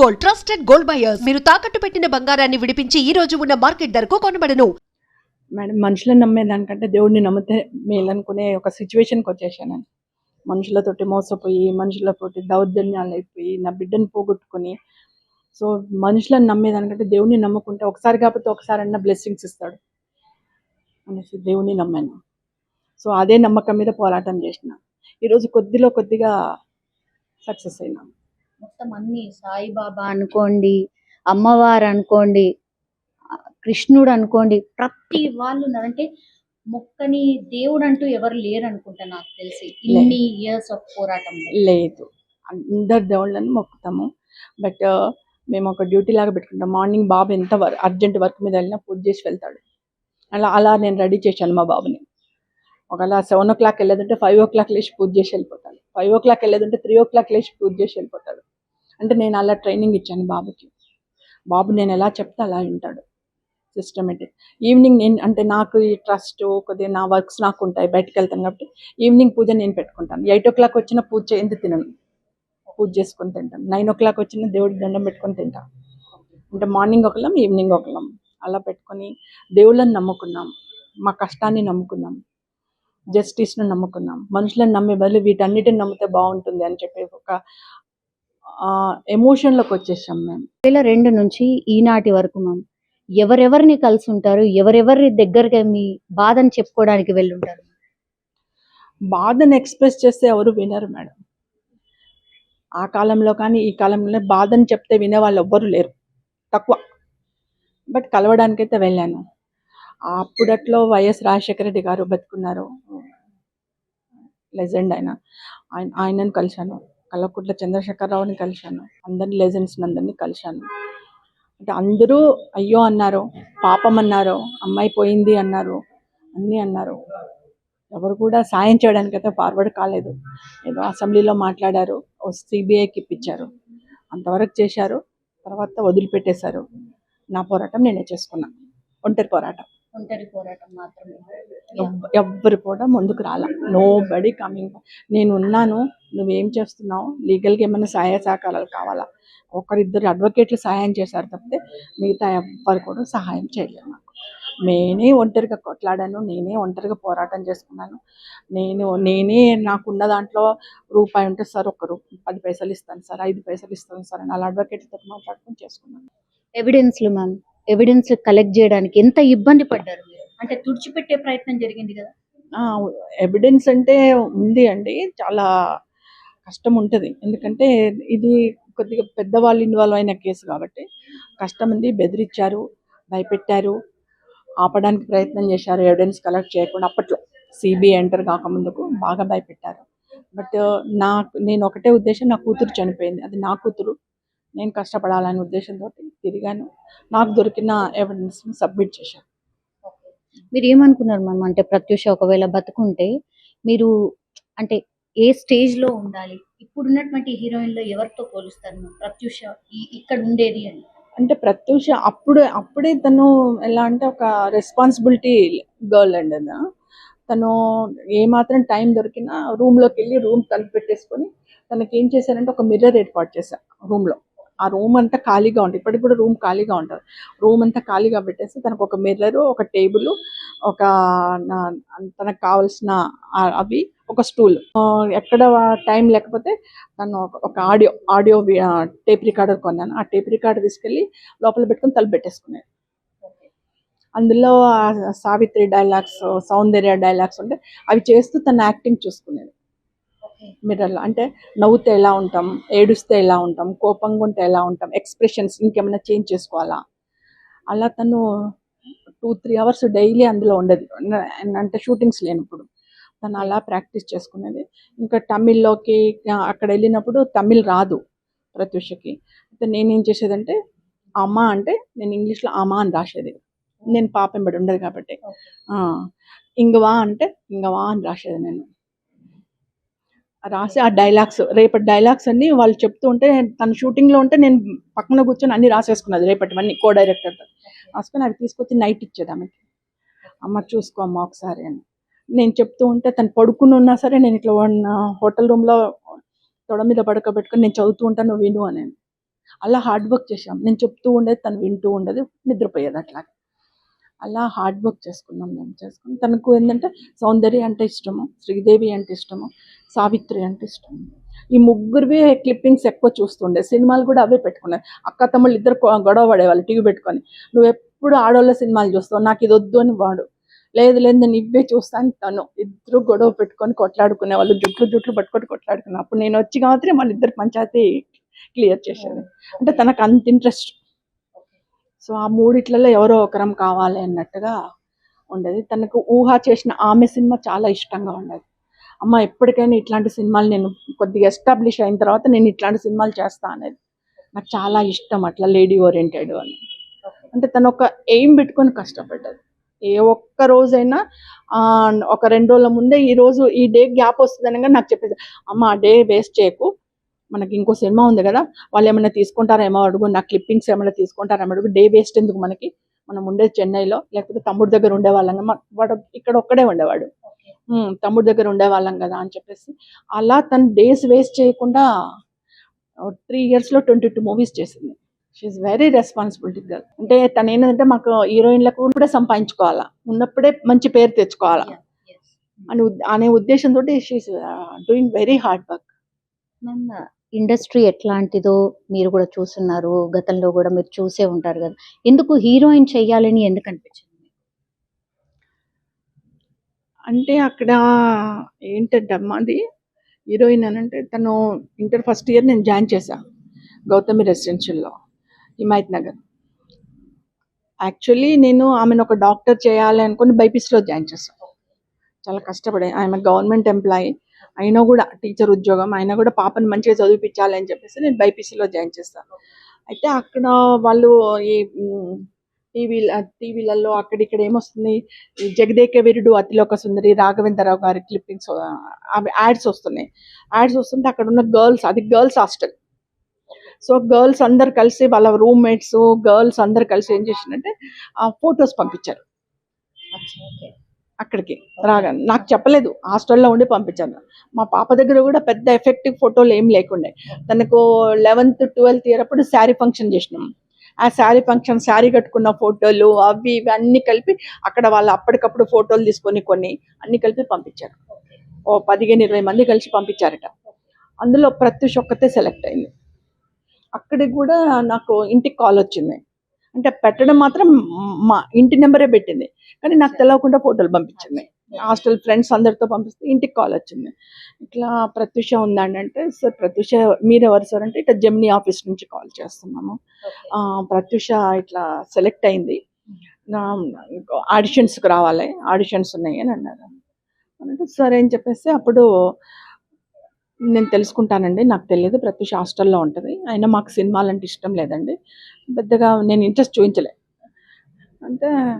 Gold, trusted gold buyers. మీరు తాకట్టు పెట్టిన బంగారాన్ని విడిపించి ఈ రోజు ఉన్న మార్కెట్ ధరకు కొనబడను. మేడం, మనుషులను నమ్మేదానికంటే దేవుడిని నమ్మితే మేలనుకునే ఒక సిచ్యువేషన్కి వచ్చేసాను. మనుషులతోటి మోసపోయి, మనుషులతోటి దౌర్జన్యాలు అయిపోయి, నా బిడ్డను పోగొట్టుకొని, సో మనుషులను నమ్మేదానికంటే దేవుడిని నమ్ముకుంటే ఒకసారి కాకపోతే ఒకసారన్నా బ్లెస్సింగ్స్ ఇస్తాడు అనేసి దేవుడిని నమ్మాను. సో అదే నమ్మకం మీద పోరాటం చేసిన. ఈరోజు కొద్దిగా సక్సెస్ అయినా. మొత్తం అన్ని సాయిబాబా అనుకోండి, అమ్మవారు అనుకోండి, కృష్ణుడు అనుకోండి, ప్రతి వాళ్ళు ఉన్నారంటే మొక్కని దేవుడు అంటూ ఎవరు లేరు అనుకుంటా నాకు తెలిసి ఇన్ని ఇయర్స్ ఆఫ్ పోరాటం. లేదు, అందరు దేవుళ్ళని మొక్కుతాము. బట్ మేము ఒక డ్యూటీ లాగా పెట్టుకుంటాం. మార్నింగ్ బాబు ఎంత అర్జెంట్ వర్క్ మీద వెళ్ళినా పూజ చేసి వెళ్తాడు. అలా నేను రెడీ చేశాను మా బాబుని. ఒకవేళ 7 o'clock వెళ్ళేదంటే 5 o'clock లేచి పూజ చేసి వెళ్ళిపోతాడు. 5 o'clock వెళ్ళేదంటే 3 o'clock లేచి పూజ చేసి వెళ్ళిపోతాడు. అంటే నేను అలా ట్రైనింగ్ ఇచ్చాను బాబుకి. బాబు నేను ఎలా చెప్తే అలా వింటాడు, సిస్టమేటిక్. ఈవినింగ్ నాకు ఈ ట్రస్ట్ కొద్దిగా నా వర్క్స్ నాకు ఉంటాయి, బయటకు వెళ్తాను కాబట్టి ఈవినింగ్ పూజ నేను పెట్టుకుంటాను. 8 o'clock వచ్చిన పూజ చేయింది తినను, పూజ చేసుకొని తింటాను. 9 o'clock వచ్చిన దేవుడికి దండం పెట్టుకొని తింటాను. అంటే మార్నింగ్ ఒకళ్ళం, ఈవినింగ్ ఒకళ్ళం అలా పెట్టుకొని దేవుళ్ళని నమ్ముకున్నాం, మా కష్టాన్ని నమ్ముకున్నాం, జస్టిస్ను నమ్ముకున్నాం. మనుషులను నమ్మే బదులు వీటన్నిటిని నమ్మితే బాగుంటుంది అని చెప్పి ఒక ఎమోషన్లోకి వచ్చేసాం మేము. 2002 నుంచి ఈనాటి వరకు మ్యామ్ ఎవరెవరిని కలిసి ఉంటారు, ఎవరెవరి దగ్గరగా మీ బాధని చెప్పుకోవడానికి వెళ్ళుంటారు? బాధను ఎక్స్ప్రెస్ చేస్తే ఎవరు వినరు మేడం. ఆ కాలంలో కానీ ఈ కాలంలో బాధని చెప్తే వినే వాళ్ళు ఎవ్వరు లేరు, తక్కువ. బట్ కలవడానికైతే వెళ్ళాను. అప్పుడట్లో వైఎస్ రాజశేఖర రెడ్డి గారు బతుకున్నారు, లెజెండ్ ఆయనను కలిశాను. కల్వకుంట్ల చంద్రశేఖరరావుని కలిశాను. అందరిని లెజెండ్స్ని అందరినీ కలిశాను. అంటే అందరూ అయ్యో అన్నారు, పాపం అన్నారు, అమ్మాయి పోయింది అన్నారు, అన్నీ అన్నారు. ఎవరు కూడా సాయం చేయడానికైతే ఫార్వర్డ్ కాలేదు. ఏదో అసెంబ్లీలో మాట్లాడారు, సిబిఐకి ఇప్పించారు, అంతవరకు చేశారు. తర్వాత వదిలిపెట్టేశారు. నా పోరాటం నేనే చేసుకున్నాను, ఒంటరి పోరాటం మాత్రమే. ఎవ్వరు కూడా ముందుకు రాలా, నో బడీ కమింగ్. నేను ఉన్నాను, నువ్వేం చేస్తున్నావు, లీగల్గా ఏమైనా సహాయ సహకారాలు కావాలా? ఒకరిద్దరు అడ్వకేట్లు సహాయం చేశారు తప్పితే మిగతా ఎవ్వరు కూడా సహాయం చేయలేదు నాకు. నేనే ఒంటరిగా కొట్లాడాను, నేనే ఒంటరిగా పోరాటం చేసుకున్నాను. నేనే నాకున్న దాంట్లో రూపాయి ఉంటే సార్ 10 పైసలు ఇస్తాను సార్, 5 పైసలు ఇస్తాను సార్ అని అలా అడ్వకేట్తో మాట్లాడుకుని చేసుకున్నాను. ఎవిడెన్స్లు మ్యామ్, ఎవిడెన్స్ కలెక్ట్ చేయడానికి ఎంత ఇబ్బంది పడ్డారు మీరు? అంటే తుడిచిపెట్టే ప్రయత్నం జరిగింది కదా? ఎవిడెన్స్ అంటే ఉంది అండి, చాలా కష్టం ఉంటుంది. ఎందుకంటే ఇది కొద్దిగా పెద్దవాళ్ళు ఇన్వాల్వ్ అయిన కేసు కాబట్టి కష్టం ఉంది. బెదిరించారు, భయపెట్టారు, ఆపడానికి ప్రయత్నం చేశారు ఎవిడెన్స్ కలెక్ట్ చేయకుండా. అప్పట్లో సిబిఐ ఎంటర్ కాకముందుకు బాగా భయపెట్టారు. బట్ నేను ఒకటే ఉద్దేశం, నా కూతురు చనిపోయింది, అది నా కూతురు, నేను కష్టపడాలనే ఉద్దేశంతో తిరిగాను. నాకు దొరికిన ఎవిడెన్స్ని సబ్మిట్ చేశాను. మీరు ఏమనుకున్నారు మ్యామ్? అంటే ప్రత్యూష ఒకవేళ బతుకుంటే మీరు అంటే ఏ స్టేజ్లో ఉండాలి? ఇప్పుడున్నటువంటి హీరోయిన్లో ఎవరితో పోలుస్తారు మ్యామ్ ప్రత్యూష ఇక్కడ ఉండేది అని? అంటే ప్రత్యూష అప్పుడే తను ఎలా అంటే ఒక రెస్పాన్సిబిలిటీ గర్ల్ అండి. తను ఏమాత్రం టైం దొరికినా రూమ్లోకి వెళ్ళి రూమ్ తలుపు పెట్టేసుకొని తనకి ఏం చేశారంటే ఒక మిర్రర్ ఏర్పాటు చేశారు రూమ్లో. ఆ రూమ్ అంతా ఖాళీగా ఉంటుంది, ఇప్పటికి కూడా రూమ్ ఖాళీగా ఉంటుంది. రూమ్ అంతా ఖాళీగా పెట్టేసి తనకు ఒక మిర్రరు, ఒక టేబుల్, ఒక తనకు కావాల్సిన అవి, ఒక స్టూల్. ఎక్కడ టైం లేకపోతే తను ఒక ఆడియో టేప్ రికార్డర్ కొన్నాను. ఆ టేప్ రికార్డర్ తీసుకెళ్ళి లోపల పెట్టుకొని తలుపు పెట్టేసుకునేది. అందులో సావిత్రి డైలాగ్స్, సౌందర్య డైలాగ్స్ ఉంటే అవి చేస్తూ తన యాక్టింగ్ చూసుకునేది మిర్రర్లో. అంటే నవ్వుతే ఎలా ఉంటాం, ఏడుస్తే ఎలా ఉంటాం, కోపంగా ఉంటే ఎలా ఉంటాం, ఎక్స్ప్రెషన్స్ ఇంకేమైనా చేంజ్ చేసుకోవాలా, అలా తను 2-3 hours డైలీ అందులో ఉండేది. అంటే షూటింగ్స్ లేనప్పుడు తను అలా ప్రాక్టీస్ చేసుకునేది. ఇంకా తమిళ్లోకి అక్కడ వెళ్ళినప్పుడు తమిళ్ రాదు ప్రత్యూషకి. అయితే నేనేం చేసేదంటే అమ్మ అంటే నేను ఇంగ్లీష్లో అమ్మ అని రాసేది. నేను పాప ఎంబడి ఉండదు కాబట్టి ఇంగవా అంటే ఇంగవా అని రాసేది. నేను రాసి ఆ డైలాగ్స్, రేపటి డైలాగ్స్ అన్నీ వాళ్ళు చెప్తూ ఉంటే తను షూటింగ్లో ఉంటే నేను పక్కన కూర్చొని అన్నీ రాసేసుకున్నది, రేపటివన్నీ కో డైరెక్టర్తో రాసుకొని అది తీసుకొచ్చి నైట్ ఇచ్చేది ఆమెకి. అమ్మ చూసుకో అమ్మ ఒకసారి అని నేను చెప్తూ ఉంటే తను పడుకుని ఉన్నా సరే నేను ఇట్లా హోటల్ రూమ్లో తొడ మీద పడుకోబెట్టుకొని నేను చదువుతూ ఉంటాను, నువ్వు విను అని. అలా హార్డ్ వర్క్ చేసాం. నేను చెప్తూ ఉండేది, తను వింటూ ఉండేది, నిద్రపోయేది అట్లా. అలా హార్డ్ వర్క్ చేసుకున్నాం మేము. చేసుకుని తనకు ఏంటంటే సౌందర్య అంటే ఇష్టము, శ్రీదేవి అంటే ఇష్టము, సావిత్రి అంటే ఇష్టము. ఈ ముగ్గురివే క్లిప్పింగ్స్ ఎక్కువ చూస్తుండే. సినిమాలు కూడా అవే పెట్టుకున్నారు. అక్క తమ్ముళ్ళు ఇద్దరు గొడవ పడేవాళ్ళు టీవీ పెట్టుకొని. నువ్వు ఎప్పుడు ఆడవాళ్ళ సినిమాలు చూస్తావు, నాకు ఇది వద్దు అని వాడు. లేదు లేదు నేను ఇవే చూస్తాను తను. ఇద్దరు గొడవ పెట్టుకొని కొట్లాడుకునే వాళ్ళు, జుట్లు పట్టుకొని కొట్లాడుకున్నా. అప్పుడు నేను వచ్చి మాత్రం మన ఇద్దరు పంచాయతీ క్లియర్ చేసేది. అంటే తనకు అంత ఇంట్రెస్ట్. సో ఆ మూడిట్లలో ఎవరో ఒకరం కావాలి అన్నట్టుగా ఉండేది. తనకు ఊహ చేసిన ఆమె సినిమా చాలా ఇష్టంగా ఉండేది. అమ్మ ఎప్పటికైనా ఇట్లాంటి సినిమాలు నేను కొద్దిగా ఎస్టాబ్లిష్ అయిన తర్వాత నేను ఇట్లాంటి సినిమాలు చేస్తా అనేది నాకు చాలా ఇష్టం. అట్లా లేడీ ఓరియంటెడ్ అని అంటే తను ఒక ఎయిమ్ పెట్టుకొని కష్టపడ్డది. ఏ ఒక్క రోజైనా ఒక 2 రోజుల ముందే ఈ డే గ్యాప్ వస్తుంది అనగా నాకు చెప్పేది, అమ్మ ఆ డే వేస్ట్ చేయకు, మనకి ఇంకో సినిమా ఉంది కదా, వాళ్ళు ఏమైనా తీసుకుంటారేమో అడుగు, నా క్లిప్పింగ్స్ ఏమైనా తీసుకుంటారేమో అడుగు, డే వేస్ట్ ఎందుకు మనకి, మనం ఉండేది చెన్నైలో, లేకపోతే తమ్ముడి దగ్గర ఉండేవాళ్ళం కదా, వాడు ఇక్కడ ఒక్కడే ఉండేవాడు, తమ్ముడి దగ్గర ఉండేవాళ్ళం కదా అని చెప్పేసి అలా తను డేస్ వేస్ట్ చేయకుండా 3 yearsలో 22 movies చేసింది. She's very responsibility girl. అంటే తను ఏంటంటే మాకు హీరోయిన్లకు కూడా సంపాదించుకోవాలా, ఉన్నప్పుడే మంచి పేరు తెచ్చుకోవాలా అనే ఉద్దేశంతో she is doing very hard work. Ma'am, industry ఎట్లాంటిదో మీరు కూడా చూస్తున్నారు, గతంలో కూడా మీరు చూసే ఉంటారు కదా, ఎందుకు హీరోయిన్ చెయ్యాలని ఎందుకు అనిపించింది? అంటే అక్కడ ఏంటంటే అమ్మాది హీరోయిన్ అని అంటే తను ఇంటర్ ఫస్ట్ ఇయర్ నేను జాయిన్ చేశాను గౌతమి రెసిడెన్షియల్లో, హిమాయత్ నగర్. యాక్చువల్లీ నేను ఆమెను ఒక డాక్టర్ చేయాలి అనుకుని బైపీసీలో జాయిన్ చేశాను. చాలా కష్టపడే, ఆమె గవర్నమెంట్ ఎంప్లాయీ అయినా కూడా, టీచర్ ఉద్యోగం అయినా కూడా పాపని మంచిగా చదివించాలి అని చెప్పేసి నేను బైపీసీలో జాయిన్ చేస్తాను. అయితే అక్కడ వాళ్ళు ఈ టీవీలలో అక్కడిక్కడ ఏమొస్తుంది, ఈ జగదేక వీరుడు అతిలోక సుందరి రాఘవేంద్రరావు గారి క్లిప్పింగ్స్ అవి యాడ్స్ వస్తున్నాయి. యాడ్స్ వస్తుంటే అక్కడ ఉన్న గర్ల్స్, అది గర్ల్స్ హాస్టల్. సో గర్ల్స్ అందరు కలిసి వాళ్ళ రూమ్మేట్స్ గర్ల్స్ అందరు కలిసి ఏం చేసిందంటే ఆ ఫొటోస్ పంపించారు అక్కడికి రాగా. నాకు చెప్పలేదు, హాస్టల్లో ఉండి పంపించాను. మా పాప దగ్గర కూడా పెద్ద ఎఫెక్టివ్ ఫోటోలు ఏం లేకుండే. తనకు 11th 12th ఇయర్ అప్పుడు శారీ ఫంక్షన్ చేసినాం. ఆ శారీ ఫంక్షన్, శారీ కట్టుకున్న ఫోటోలు అవి ఇవి అన్నీ కలిపి అక్కడ వాళ్ళు అప్పటికప్పుడు ఫోటోలు తీసుకొని కొన్ని అన్ని కలిపి పంపించారు. 15-20 మంది కలిసి పంపించారట. అందులో ప్రత్యూష్ ఒక్కతే సెలెక్ట్ అయింది. అక్కడికి కూడా నాకు ఇంటికి కాల్ వచ్చింది. అంటే పెట్టడం మాత్రం మా ఇంటి నెంబరే పెట్టింది, కానీ నాకు తెలియకుండా ఫోటోలు పంపించింది. హాస్టల్ ఫ్రెండ్స్ అందరితో పంపిస్తే ఇంటికి కాల్ వచ్చింది, ఇట్లా ప్రత్యూష ఉందండి అంటే, సార్ ప్రత్యూష మీరెవరు సార్ అంటే, ఇట్లా జెమినీ ఆఫీస్ నుంచి కాల్ చేస్తున్నాము, ప్రత్యూష ఇట్లా సెలెక్ట్ అయింది, ఆడిషన్స్కి రావాలి, ఆడిషన్స్ ఉన్నాయి అని అన్నారు. అంటే సరే అని చెప్పేసి అప్పుడు నేను తెలుసుకుంటానండి, నాకు తెలియదు, ప్రత్యూష హాస్టల్లో ఉంటుంది, అయినా మాకు సినిమాలు అంటే ఇష్టం లేదండి, పెద్దగా నేను ఇంట్రెస్ట్ చూపించలే అంటే